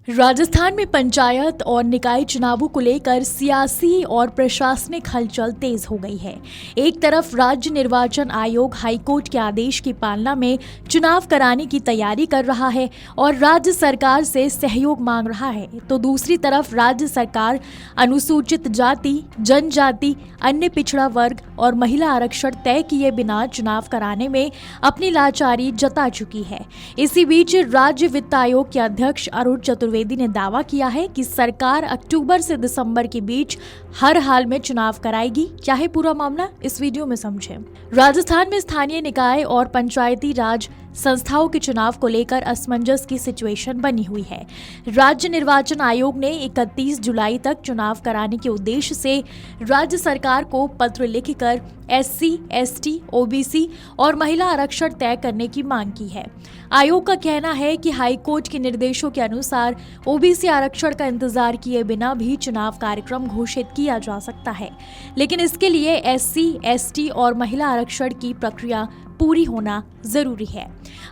राजस्थान में पंचायत और निकाय चुनावों को लेकर सियासी और प्रशासनिक हलचल तेज हो गई है। एक तरफ राज्य निर्वाचन आयोग हाईकोर्ट के आदेश की पालना में चुनाव कराने की तैयारी कर रहा है और राज्य सरकार से सहयोग मांग रहा है, तो दूसरी तरफ राज्य सरकार अनुसूचित जाति, जनजाति, अन्य पिछड़ा वर्ग और महिला आरक्षण तय किए बिना चुनाव कराने में अपनी लाचारी जता चुकी है। इसी बीच राज्य वित्त आयोग के अध्यक्ष अरुण चतुर्वेदी ने दावा किया है कि सरकार अक्टूबर से दिसंबर के बीच हर हाल में चुनाव कराएगी। क्या है पूरा मामला, इस वीडियो में समझें। राजस्थान में स्थानीय निकाय और पंचायती राज संस्थाओं के चुनाव को लेकर असमंजस की सिचुएशन बनी हुई है। राज्य निर्वाचन आयोग ने 31 जुलाई तक चुनाव कराने के उद्देश्य से राज्य सरकार को पत्र लिखकर SC, ST, OBC और महिला आरक्षण तय करने की मांग की है। आयोग का कहना है कि हाईकोर्ट के निर्देशों के अनुसार OBC आरक्षण का इंतजार किए बिना भी चुनाव कार्यक्रम घोषित किया जा सकता है, लेकिन इसके लिए SC, ST और महिला आरक्षण की प्रक्रिया पूरी होना जरूरी है।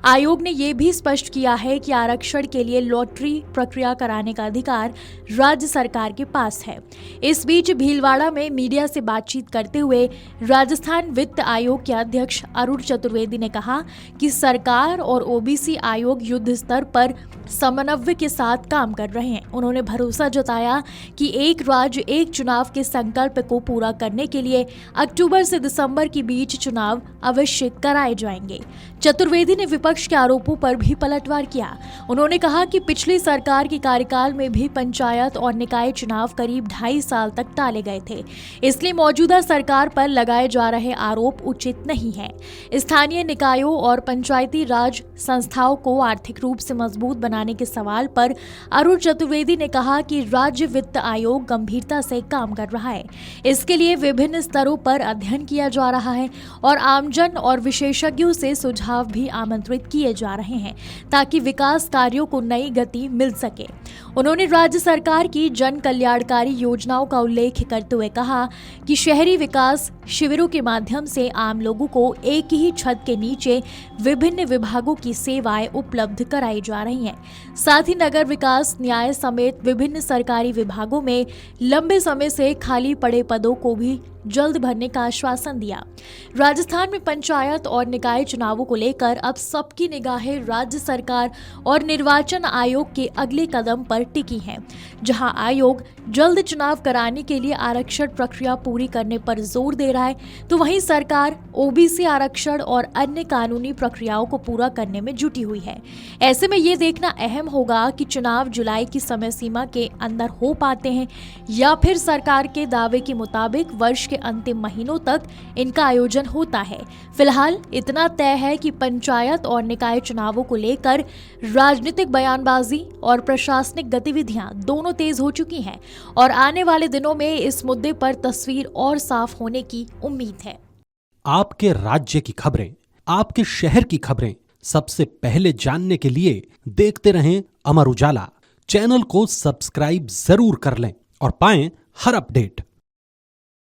आयोग ने यह भी स्पष्ट किया है कि आरक्षण के लिए लॉटरी प्रक्रिया कराने का अधिकार राज्य सरकार के पास है। इस बीच भीलवाड़ा में मीडिया से बातचीत करते हुए राजस्थान वित्त आयोग के अध्यक्ष अरुण चतुर्वेदी ने कहा कि सरकार और OBC आयोग युद्ध स्तर पर समन्वय के साथ काम कर रहे हैं। उन्होंने भरोसा जताया कि एक राज्य एक चुनाव के संकल्प को पूरा करने के लिए अक्टूबर से दिसंबर के बीच चुनाव अवश्य कराए जाएंगे। चतुर्वेदी ने विपक्ष के आरोपों पर भी पलटवार किया। उन्होंने कहा कि पिछली सरकार के कार्यकाल में भी पंचायत और निकाय चुनाव करीब 2.5 साल तक टाले गए थे, इसलिए मौजूदा सरकार पर लगाए जा रहे आरोप उचित नहीं है। स्थानीय निकायों और पंचायती राज संस्थाओं को आर्थिक रूप से मजबूत बनाने के सवाल पर अरुण चतुर्वेदी ने कहा कि राज्य वित्त आयोग गंभीरता से काम कर रहा है। इसके लिए विभिन्न स्तरों पर अध्ययन किया जा रहा है और आमजन और विशेषज्ञों से सुझाव भी आमंत्रित किए जा रहे हैं ताकि विकास कार्यों को नई गति मिल सके। उन्होंने राज्य सरकार की जन कल्याणकारी योजनाओं का उल्लेख करते हुए कहा कि शहरी विकास शिविरों के माध्यम से आम लोगों को एक ही छत के नीचे विभिन्न विभागों की सेवाएं उपलब्ध कराई जा रही हैं। साथ ही नगर विकास, न्याय समेत विभिन्न सरकारी विभागों में लंबे समय से खाली पड़े पदों को भी जल्द भरने का आश्वासन दिया। राजस्थान में पंचायत और निकाय चुनावों को लेकर अब सबकी निगाहें राज्य सरकार और निर्वाचन आयोग के अगले कदम पर टिकी हैं, जहां आयोग जल्द चुनाव कराने के लिए आरक्षण प्रक्रिया पूरी करने पर जोर दे रहा है, तो वहीं सरकार OBC आरक्षण और अन्य कानूनी प्रक्रियाओं को पूरा करने में जुटी हुई है। ऐसे में ये देखना अहम होगा कि चुनाव जुलाई की समय सीमा के अंदर हो पाते हैं या फिर सरकार के दावे के मुताबिक वर्ष के अंतिम महीनों तक इनका आयोजन होता है। फिलहाल इतना तय है कि पंचायत और निकाय चुनावों को लेकर राजनीतिक बयानबाजी और प्रशासनिक गतिविधियां दोनों तेज हो चुकी हैं और आने वाले दिनों में इस मुद्दे पर तस्वीर और साफ होने की उम्मीद है। आपके राज्य की खबरें, आपके शहर की खबरें सबसे पहले जानने के लिए देखते रहें अमर उजाला। चैनल को सब्सक्राइब जरूर कर लें और पाएं हर अपडेट।